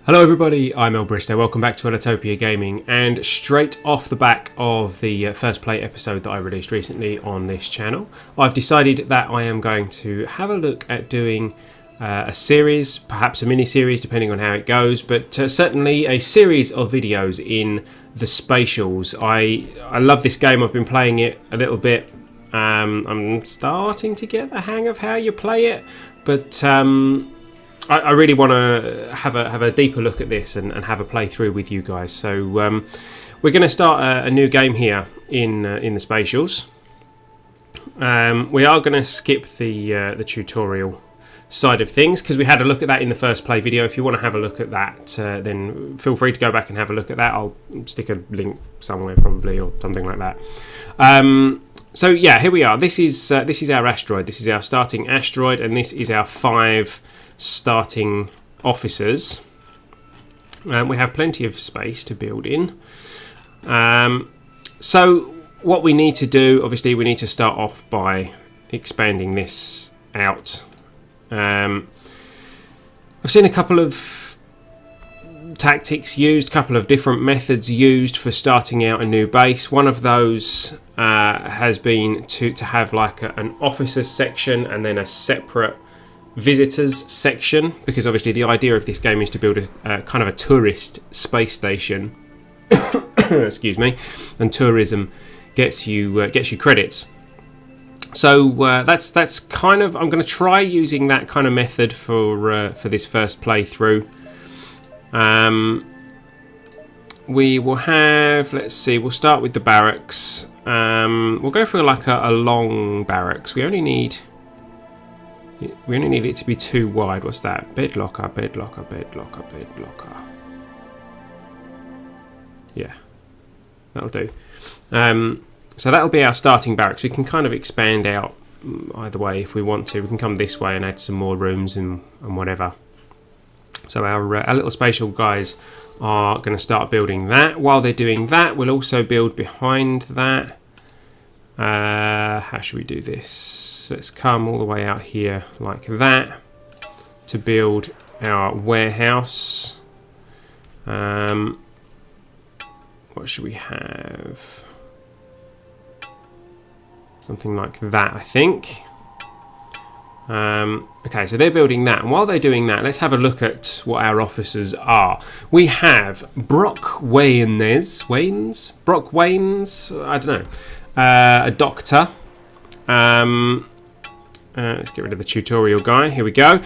Hello everybody, I'm Elbristo. Welcome back to Ellitopia Gaming, and straight off the back of the first play episode that I released recently on this channel, I've decided that I am going to have a look at doing a series, perhaps a mini-series depending on how it goes, but certainly a series of videos in the Spatials. I love this game. I've been playing it a little bit. I'm starting to get the hang of how you play it, but I really want to have a deeper look at this and have a playthrough with you guys. So we're going to start a new game here in the Spatials. We are going to skip the tutorial side of things because we had a look at that in the first play video. If you want to have a look at that, then feel free to go back and have a look at that. I'll stick a link somewhere probably or something like that. So yeah, here we are. This is our asteroid. This is our starting asteroid, and this is our 5 starting officers. We have plenty of space to build in. So what we need to do, obviously, we need to start off by expanding this out. I've seen a couple of tactics used, a couple of different methods used for starting out a new base. One of those has been to have like an officers section and then a separate visitors section, because obviously the idea of this game is to build a kind of a tourist space station. Excuse me. And tourism gets you credits. So that's kind of, I'm going to try using that kind of method for this first playthrough. We will have, let's see, we'll start with the barracks. We'll go for like a long barracks. We only need it to be 2 wide. What's that? Bed locker, bed locker, bed locker, bed locker. Yeah, that'll do. So that'll be our starting barracks. We can kind of expand out either way if we want to. We can come this way and add some more rooms and whatever. So our little spatial guys are going to start building that. While they're doing that, we'll also build behind that. How should we do this? Let's come all the way out here like that to build our warehouse. What should we have? Something like that, I think. Okay, so they're building that, and while they're doing that, let's have a look at what our officers are. We have Brock Waynes, I don't know. A doctor. Let's get rid of the tutorial guy. Here we go.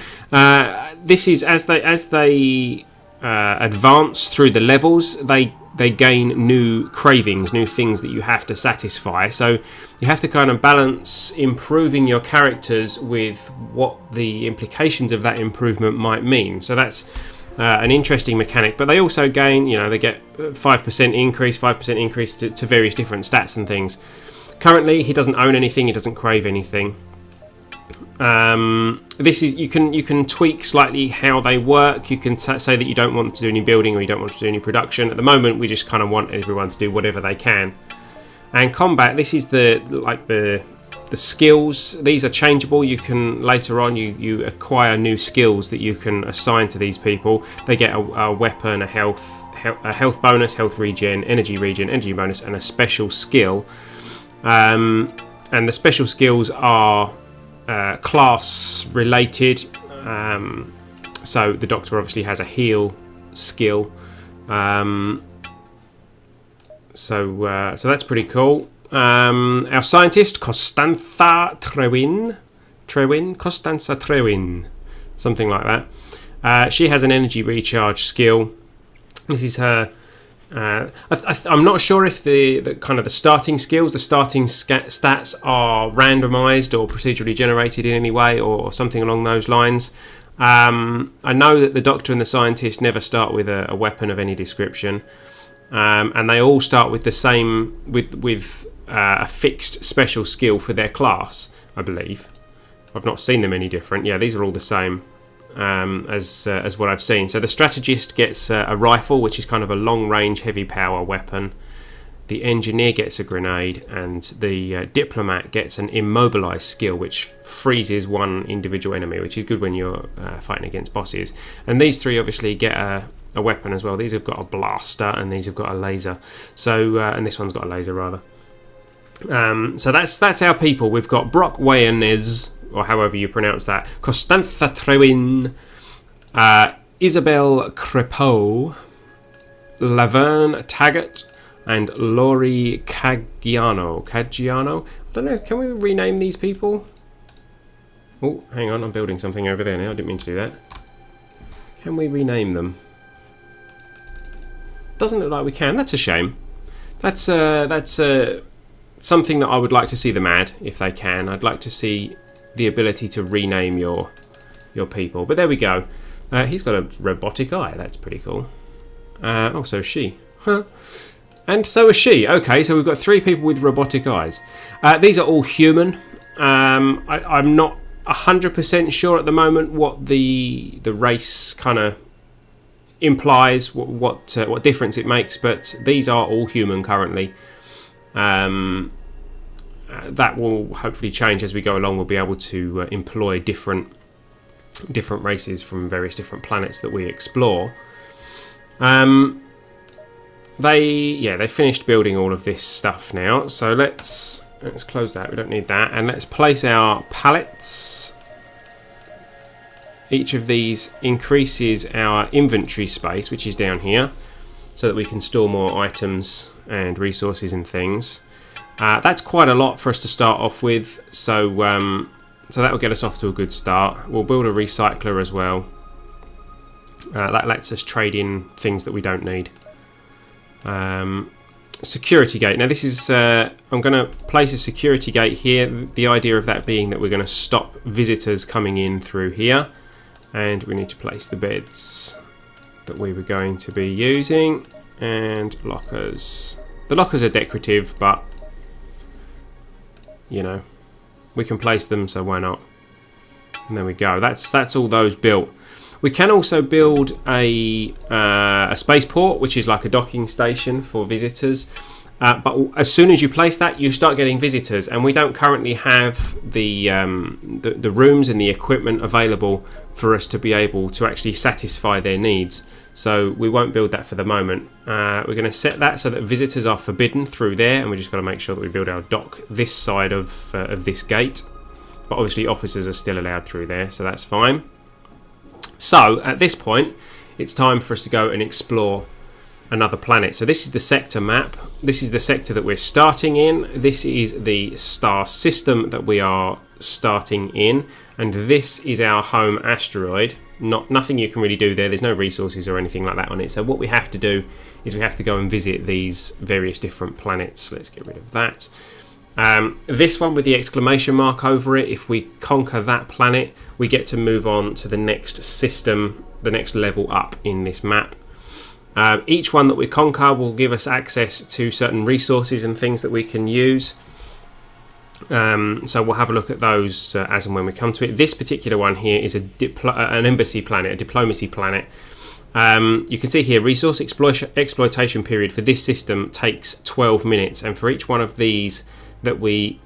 This is as they advance through the levels, they gain new cravings, new things that you have to satisfy. So you have to kind of balance improving your characters with what the implications of that improvement might mean. So that's an interesting mechanic. But they also gain, they get 5% increase to various different stats and things. Currently, he doesn't own anything. He doesn't crave anything. This is you can tweak slightly how they work. You can say that you don't want to do any building or you don't want to do any production. At the moment, we just kind of want everyone to do whatever they can. And combat. This is the skills. These are changeable. You can later on you acquire new skills that you can assign to these people. They get a weapon, a health bonus, health regen, energy bonus, and a special skill. And the special skills are class related. So the doctor obviously has a heal skill. So that's pretty cool. Our scientist, Constanza Trewin, something like that. She has an energy recharge skill. This is her. I'm not sure if the kind of the starting skills, the starting stats are randomized or procedurally generated in any way or something along those lines. I know that the doctor and the scientist never start with a weapon of any description, and they all start with the same with a fixed special skill for their class, I believe. I've not seen them any different. Yeah, these are all the same. As what I've seen. So the strategist gets a rifle, which is kind of a long-range, heavy power weapon. The engineer gets a grenade, and the diplomat gets an immobilize skill, which freezes one individual enemy, which is good when you're fighting against bosses. And these three obviously get a weapon as well. These have got a blaster and these have got a laser. So and this one's got a laser rather. So that's our people. We've got Brock Wayanez, or however you pronounce that, Constantha Trewin, Isabel Crepeau, Laverne Taggart, and Laurie Caggiano. I don't know, can we rename these people? Oh, hang on, I'm building something over there now. I didn't mean to do that. Can we rename them? Doesn't look like we can. That's a shame. That's something that I would like to see them add, if they can. I'd like to see the ability to rename your people. But there we go. He's got a robotic eye. That's pretty cool. Oh, so is she. Huh. And so is she. Okay, so we've got 3 people with robotic eyes. These are all human. I'm not 100% sure at the moment what the race kind of implies, what difference it makes, but these are all human currently. That will hopefully change as we go along. We'll be able to employ different races from various different planets that we explore. They finished building all of this stuff now, so let's close that. We don't need that, and let's place our pallets. Each of these increases our inventory space, which is down here, so that we can store more items and resources and things. That's quite a lot for us to start off with, so that will get us off to a good start. We'll build a recycler as well. That lets us trade in things that we don't need. Security gate. Now this is, I'm going to place a security gate here. The idea of that being that we're going to stop visitors coming in through here. And we need to place the beds that we were going to be using. And lockers. The lockers are decorative, but you know, we can place them, so why not? And there we go. That's all those built. We can also build a spaceport, which is like a docking station for visitors. But as soon as you place that, you start getting visitors, and we don't currently have the rooms and the equipment available for us to be able to actually satisfy their needs. So we won't build that for the moment. We're going to set that so that visitors are forbidden through there, and we just got to make sure that we build our dock this side of this gate. But obviously officers are still allowed through there, so that's fine. So at this point, it's time for us to go and explore another planet. So this is the sector map. This is the sector that we're starting in. This is the star system that we are starting in, and this is our home asteroid. Nothing you can really do there. There's no resources or anything like that on it. So what we have to do is we have to go and visit these various different planets. Let's get rid of that. This one with the exclamation mark over it, if we conquer that planet, we get to move on to the next system, the next level up in this map. Each one that we conquer will give us access to certain resources and things that we can use. So we'll have a look at those as and when we come to it. This particular one here is an embassy planet, a diplomacy planet. You can see here, resource exploitation period for this system takes 12 minutes, and for each one of these that we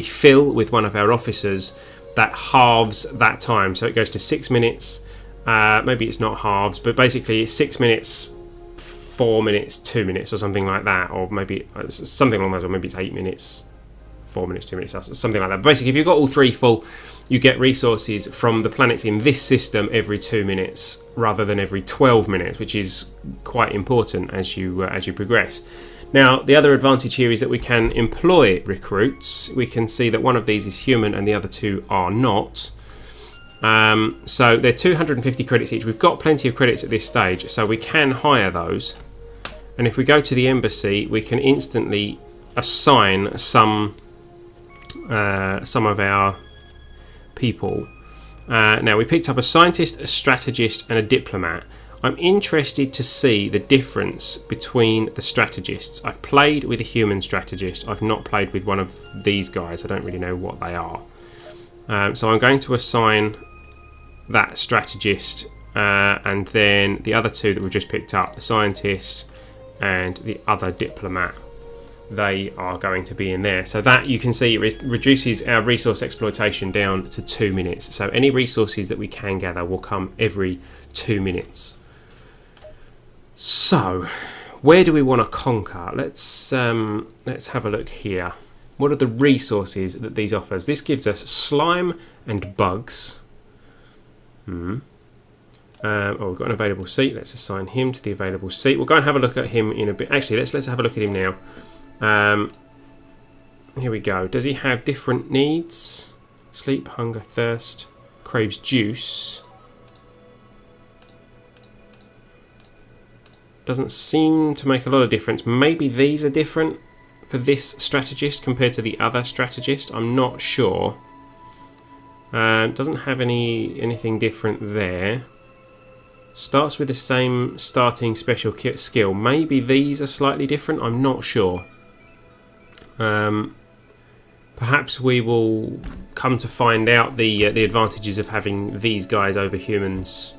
fill with one of our officers, that halves that time. So it goes to 6 minutes. Maybe it's not halves, but basically it's 6 minutes, 4 minutes, 2 minutes, or something like that, or maybe something along those, or maybe it's 8 minutes, 4 minutes, 2 minutes, something like that. But basically, if you've got all three full, you get resources from the planets in this system every 2 minutes rather than every 12 minutes, which is quite important as you progress. Now, the other advantage here is that we can employ recruits. We can see that one of these is human and the other two are not. So they're 250 credits each. We've got plenty of credits at this stage, so we can hire those. And if we go to the embassy, we can instantly assign some of our people. Now, we picked up a scientist, a strategist, and a diplomat. I'm interested to see the difference between the strategists. I've played with a human strategist. I've not played with one of these guys. I don't really know what they are. So I'm going to assign that strategist, and then the other two that we've just picked up, the scientist and the other diplomat, they are going to be in there. So that, you can see, reduces our resource exploitation down to 2 minutes. So any resources that we can gather will come every 2 minutes. So, where do we want to conquer? Let's have a look here. What are the resources that these offers? This gives us slime and bugs. Oh, we've got an available seat. Let's assign him to the available seat. We'll go and have a look at him in a bit. Actually, let's have a look at him now. Here we go. Does he have different needs? Sleep, hunger, thirst, craves juice. Doesn't seem to make a lot of difference. Maybe these are different for this strategist compared to the other strategist. I'm not sure. Doesn't have anything different there. Starts with the same starting special skill. Maybe these are slightly different. I'm not sure. Perhaps we will come to find out the advantages of having these guys over humans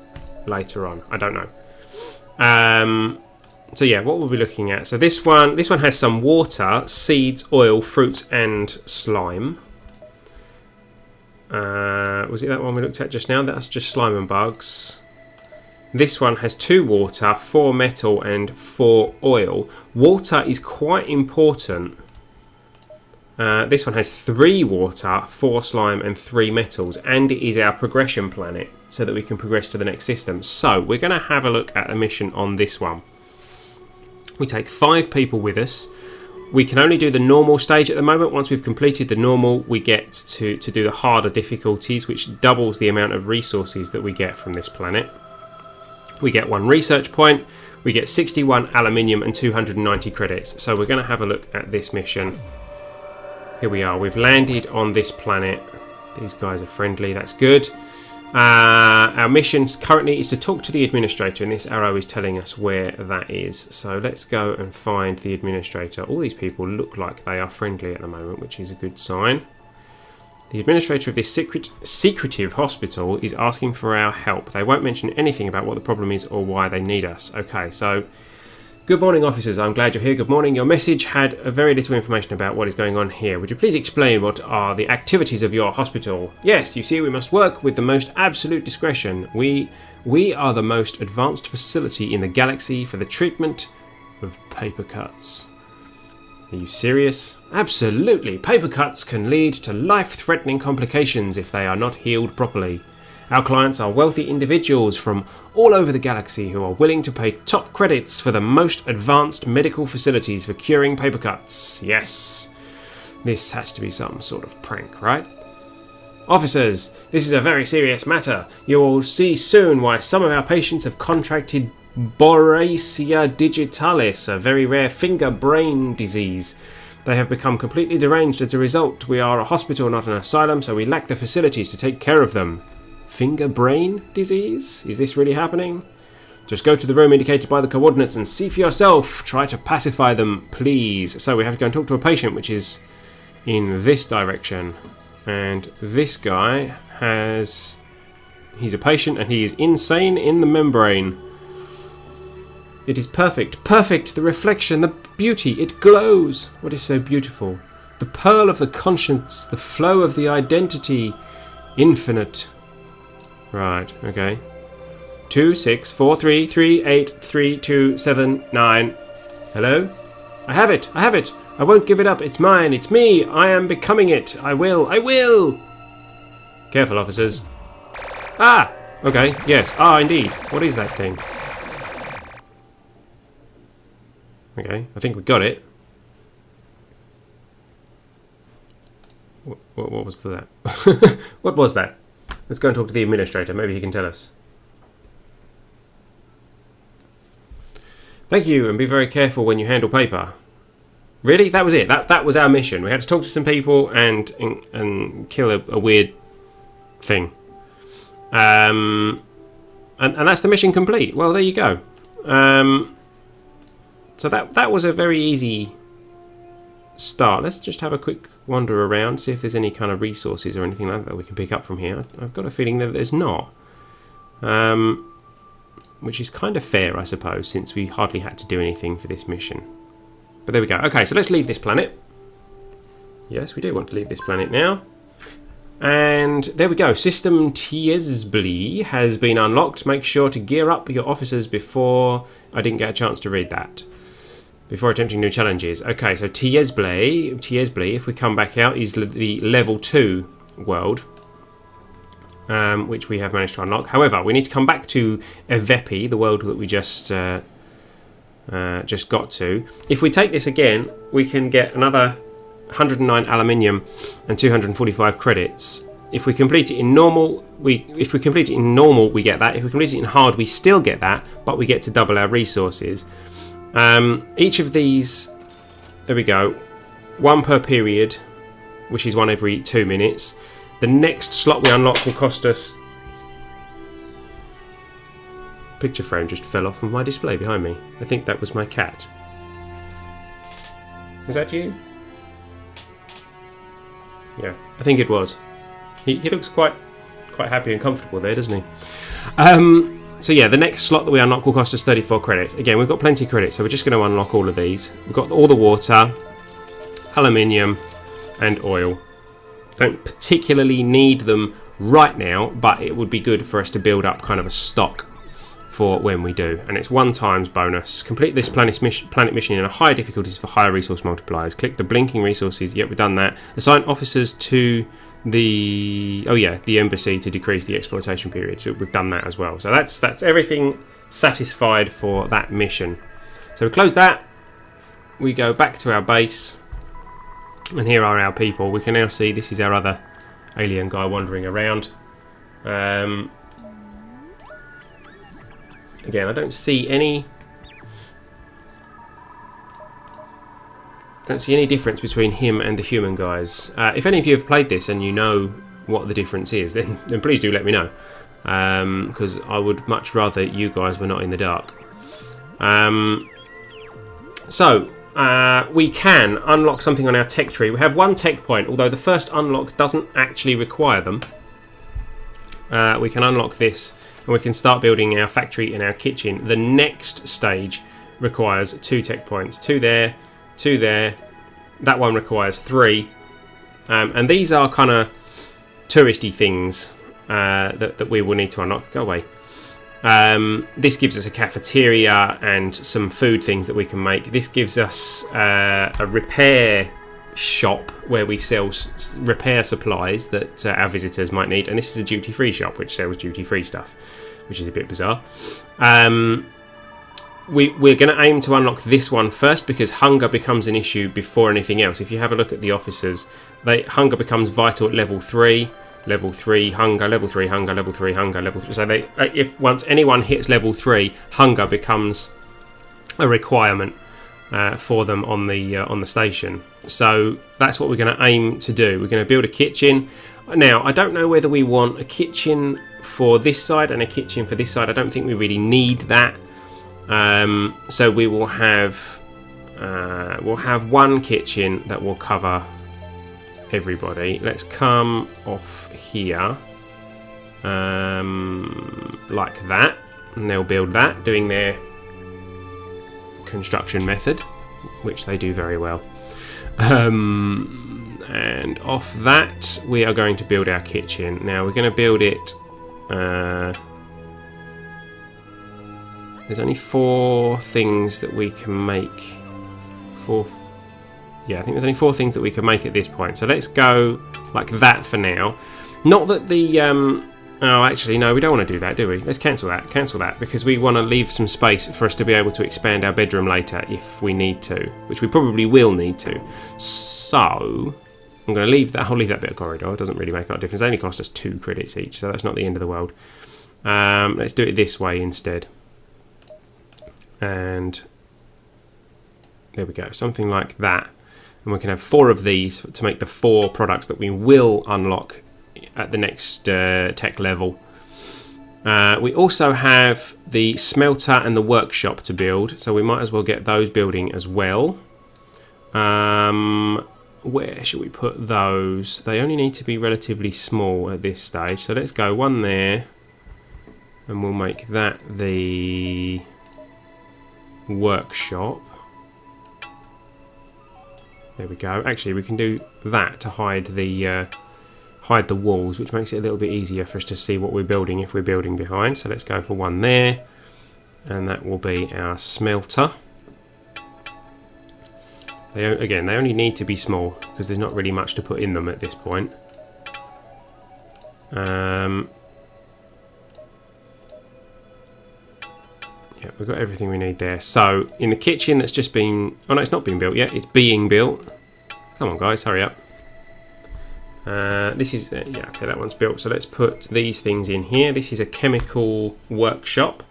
later on. I don't know. So yeah, what we'll be looking at. So this one has some water, seeds, oil, fruits, and slime. Was it that one we looked at just now? That's just slime and bugs. This one has 2 water, 4 metal, and 4 oil. Water is quite important. This one has 3 water, 4 slime, and 3 metals, and it is our progression planet, so that we can progress to the next system. So we're going to have a look at a mission on this one. We take 5 people with us. We can only do the normal stage at the moment. Once we've completed the normal, we get to do the harder difficulties, which doubles the amount of resources that we get from this planet. We get 1 research point. We get 61 aluminium and 290 credits. So we're going to have a look at this mission. Here we are. We've landed on this planet. These guys are friendly. That's good. Our mission currently is to talk to the administrator, and this arrow is telling us where that is. So let's go and find the administrator. All these people look like they are friendly at the moment, which is a good sign. The administrator of this secretive hospital is asking for our help. They won't mention anything about what the problem is or why they need us. Okay, so good morning, officers. I'm glad you're here. Good morning. Your message had very little information about what is going on here. Would you please explain what are the activities of your hospital? Yes, you see, we must work with the most absolute discretion. We are the most advanced facility in the galaxy for the treatment of paper cuts. Are you serious? Absolutely. Paper cuts can lead to life-threatening complications if they are not healed properly. Our clients are wealthy individuals from all over the galaxy who are willing to pay top credits for the most advanced medical facilities for curing paper cuts. Yes. This has to be some sort of prank, right? Officers, this is a very serious matter. You will see soon why some of our patients have contracted Boracea digitalis, a very rare finger-brain disease. They have become completely deranged as a result. We are a hospital, not an asylum, so we lack the facilities to take care of them. Finger-brain disease? Is this really happening? Just go to the room indicated by the coordinates and see for yourself. Try to pacify them, please. So we have to go and talk to a patient, which is in this direction. And this guy he's a patient and he is insane in the membrane. It is perfect. Perfect! The reflection, the beauty, it glows. What is so beautiful? The pearl of the conscience, the flow of the identity, infinite. Right, okay. 2, 6, 4, 3, 3, 8, 3, 2, 7, 9. Hello? I have it! I have it! I won't give it up. It's mine. It's me. I am becoming it. I will. I will! Careful, officers. Ah! Okay, yes. Ah, indeed. What is that thing? Okay, I think we got it. What was that? What was that? Let's go and talk to the administrator. Maybe he can tell us. Thank you, and be very careful when you handle paper. Really? That was it? That was our mission. We had to talk to some people and kill a weird thing. And that's the mission complete. Well, there you go. So that was a very easy start. Let's just have a quick wander around, see if there's any kind of resources or anything like that we can pick up from here. I've got a feeling that there's not. Which is kind of fair, I suppose, since we hardly had to do anything for this mission. But there we go. Okay, so let's leave this planet. Yes, we do want to leave this planet now. And there we go. System Tiesbly has been unlocked. Make sure to gear up your officers before... I didn't get a chance to read that. Before attempting new challenges. Okay, so Tiesbly, if we come back out, is the level 2 world. Which we have managed to unlock. However, we need to come back to Evepi, the world that we just got to. If we take this again, we can get another 109 aluminium and 245 credits. If we complete it in normal, we get that. If we complete it in hard, we still get that, but we get to double our resources. Each of these, there we go, one per period, which is one every 2 minutes. The next slot we unlock will cost us... Picture frame just fell off from my display behind me. I think that was my cat. Was that you? Yeah, I think it was. He looks quite happy and comfortable there, doesn't he? So yeah, the next slot that we unlock will cost us 34 credits. Again, we've got plenty of credits, so we're just going to unlock all of these. We've got all the water, aluminium, and oil. Don't particularly need them right now, but it would be good for us to build up kind of a stock for when we do. And it's 1 times bonus. Complete this planet mission in a higher difficulties for higher resource multipliers. Click the blinking resources. Yep, we've done that. Assign officers to the embassy to decrease the exploitation period. So we've done that as well. So that's everything satisfied for that mission. So we close that. We go back to our base. And here are our people. We can now see this is our other alien guy wandering around. Again, I don't see any difference between him and the human guys. If any of you have played this and you know what the difference is, then please do let me know. Because I would much rather you guys were not in the dark. We can unlock something on our tech tree. We have 1 tech point, although the first unlock doesn't actually require them. We can unlock this and we can start building our factory and our kitchen. The next stage requires 2 tech points. 2 there, 2 there. That one requires 3. And these are kind of touristy things that we will need to unlock. Go away. This gives us a cafeteria and some food things that we can make. This gives us a repair shop where we sell repair supplies that our visitors might need, and this is a duty-free shop which sells duty-free stuff, which is a bit bizarre. We're going to aim to unlock this one first because hunger becomes an issue before anything else. If you have a look at the officers, hunger becomes vital at level 3. Level 3 hunger, level 3 hunger, level 3 hunger, level 3. So if once anyone hits level 3, hunger becomes a requirement for them on the station. So that's what we're going to aim to do. We're going to build a kitchen. Now, I don't know whether we want a kitchen for this side and a kitchen for this side. I don't think we really need that. So we will have we'll have 1 kitchen that will cover everybody. Let's come off here like that, and they'll build that, doing their construction method, which they do very well. And off that we are going to build our kitchen. Now we're going to build it there's only 4 things that we can make. I think there's only 4 things that we can make at this point. So let's go like that for now. Not that the... oh, actually, no, we don't want to do that, do we? Let's cancel that, because we want to leave some space for us to be able to expand our bedroom later if we need to, which we probably will need to. So, I'm going to leave that. I'll leave that bit of corridor. It doesn't really make a lot of difference. They only cost us 2 credits each, so that's not the end of the world. Let's do it this way instead. And there we go, something like that. And we can have 4 of these to make the 4 products that we will unlock at the next tech level. We also have the smelter and the workshop to build, so we might as well get those building as well. Where should we put those? They only need to be relatively small at this stage, so let's go 1 there, and we'll make that the workshop. There we go. Actually, we can do that to hide the hide the walls, which makes it a little bit easier for us to see what we're building if we're building behind. So let's go for one there, and that will be our smelter. Again, they only need to be small because there's not really much to put in them at this point. Yeah, we've got everything we need there. So in the kitchen that's just been... Oh no, it's not been built yet. It's being built. Come on guys, hurry up. This is... yeah, okay, that one's built. So let's put these things in here. This is a chemical workshop.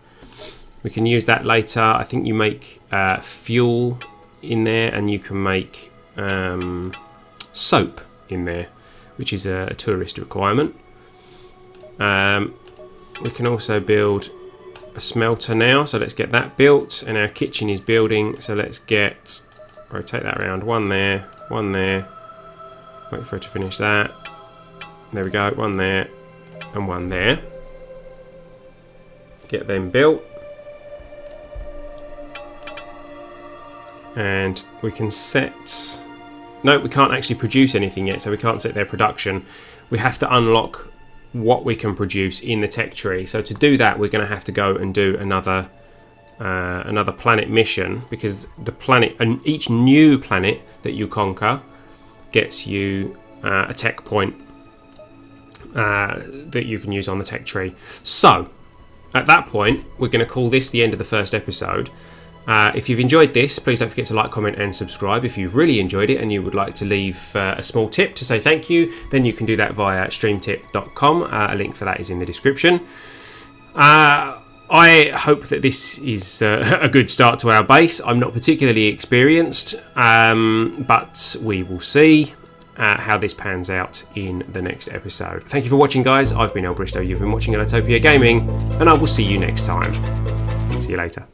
We can use that later. I think you make fuel in there, and you can make soap in there, which is a tourist requirement. We can also build a smelter now, so let's get that built, and our kitchen is building, so let's rotate that around, one there, wait for it to finish that, there we go, one there and one there, get them built, and we can set, no, we can't actually produce anything yet, so we can't set their production. We have to unlock what we can produce in the tech tree. So to do that, we're going to have to go and do another planet mission, because the planet, and each new planet that you conquer gets you a tech point that you can use on the tech tree. So at that point, we're going to call this the end of the first episode. If you've enjoyed this, please don't forget to like, comment and subscribe. If you've really enjoyed it and you would like to leave a small tip to say thank you, then you can do that via streamtip.com. A link for that is in the description. I hope that this is a good start to our base. I'm not particularly experienced, but we will see how this pans out in the next episode. Thank you for watching, guys. I've been El Bristow. You've been watching Ellitopia Gaming, and I will see you next time. See you later.